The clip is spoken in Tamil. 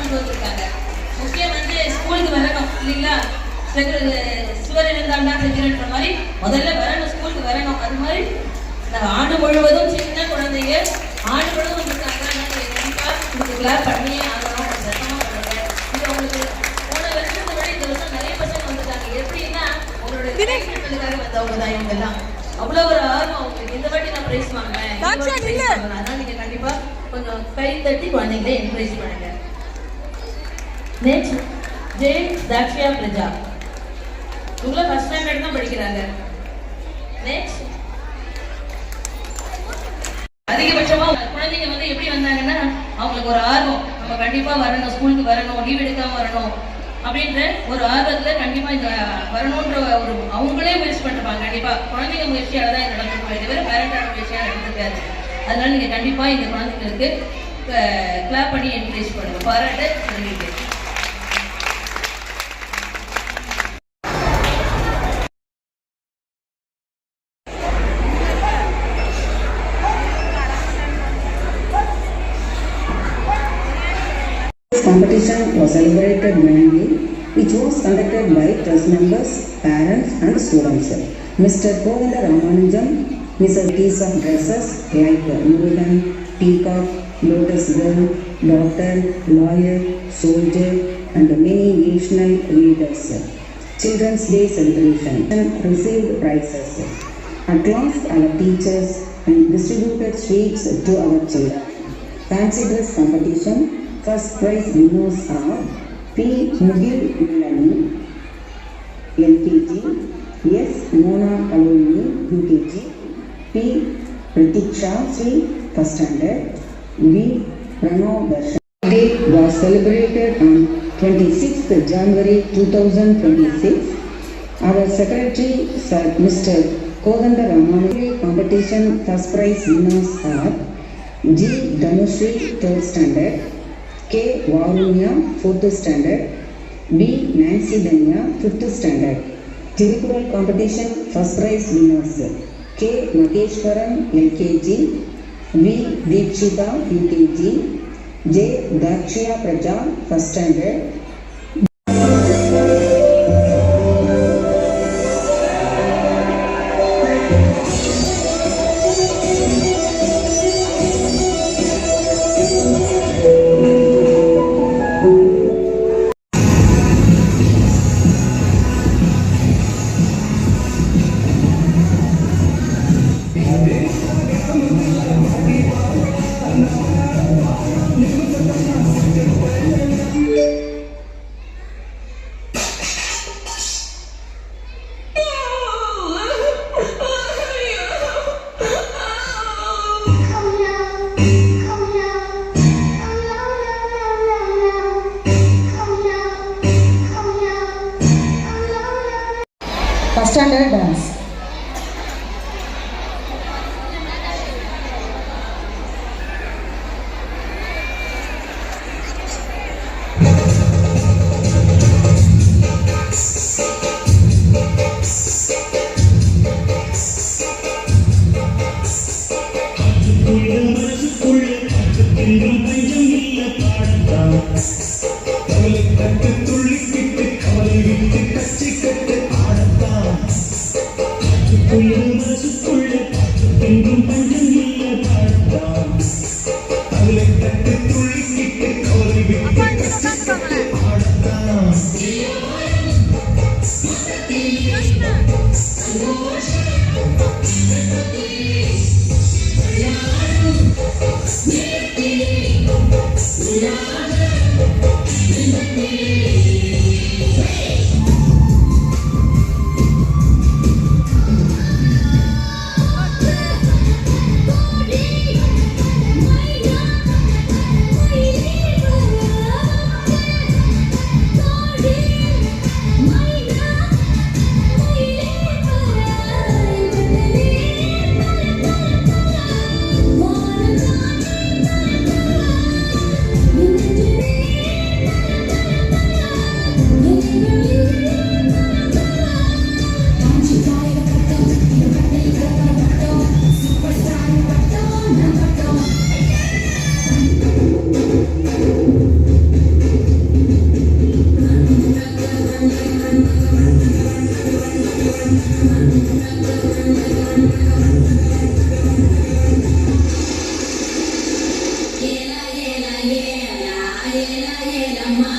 கொண்டு வந்திருக்காங்க. முக்கியம் வந்து ஸ்கூலுக்கு வரணும் இல்லைங்களா? சுவர் இருந்தால் தான் செஞ்சுன்ற மாதிரி முதல்ல வரணும், ஸ்கூலுக்கு வரணும். அது மாதிரி ஆண்டு முழுவதும் சின்ன குழந்தைங்க ஆண்டு முழுவதும் வந்திருக்காங்க. கண்டிப்பாக உங்களுக்கு கிளாப் பண்ணியே ஆகணும், சத்தமாக பண்ணுங்க. இது உங்களுக்கு போன வருஷத்தை விட இந்த வருஷம் நிறைய பசங்க வந்திருக்காங்க. எப்படின்னா உங்களோட கைகளுக்காக வந்தவங்க தான் இவங்க எல்லாம். அவ்வளோ ஒரு ஆர்வம் அவங்களுக்கு. இந்த வாட்டி நான் பிரைஸ் வாங்கினேன், அதனால நீங்க கண்டிப்பா கொஞ்சம் கை தட்டி குழந்தைங்களே என்கரேஜ் பண்ணுங்க. நெக்ஸ்ட் ஜே தாக்ஷியா பிரஜா, இவங்கள ஃபர்ஸ்ட் ஸ்டாண்டர்ட் தான் படிக்கிறாங்க. நெக்ஸ்ட் அதிகபட்சமா குழந்தைங்க வந்து எப்படி வந்தாங்கன்னா அவங்களுக்கு ஒரு ஆர்வம், நம்ம கண்டிப்பா வரணும், ஸ்கூலுக்கு வரணும், லீவ் எடுக்காம வரணும் அப்படின்ற ஒரு ஆர்வத்துல கண்டிப்பா இந்த வரணும்ன்ற ஒரு அவங்களே முயற்சி பண்ணிருப்பாங்க. கண்டிப்பா குழந்தைங்க முயற்சியால தான் நடந்திருப்பாங்க, இது வேற பேரண்டான முயற்சியாக நடந்திருக்காரு. அதனால நீங்க கண்டிப்பா இந்த குழந்தைங்களுக்கு கிளாப் பண்ணி என்கரேஜ் பண்ணுங்க, பாராட்டு சொல்லிட்டு. Competition was celebrated mainly, which was conducted by trust members, parents and students. Mr. Govindra Ramanujam, Mrs. Piece of dresses like Murugan, Peacock, Lotus Girl, Doctor, Lawyer, Soldier and many national leaders. Children's Day celebration received prizes. At last our teachers and distributed sweets to our children. Fancy dress competition. First prize winners are P. Mugil Milani, LKG, S. Mona Kaloni, UKG, P. Pratiksha Sri, first standard, V. Pranav Darshan. Day was celebrated on 26th January 2026. Our secretary, Sir Mr. Kodanda Ramani. Competition first prize winners are G. Dhanushri, third standard, K. Varunya, 4th standard, B. Nancy Danya, 5th standard. Tirikural competition first prize winners K. Mageshwaran, LKG, V. Deepshita, UKG, J. Dakshiya Praja, first standard. First standard dance. Yellamma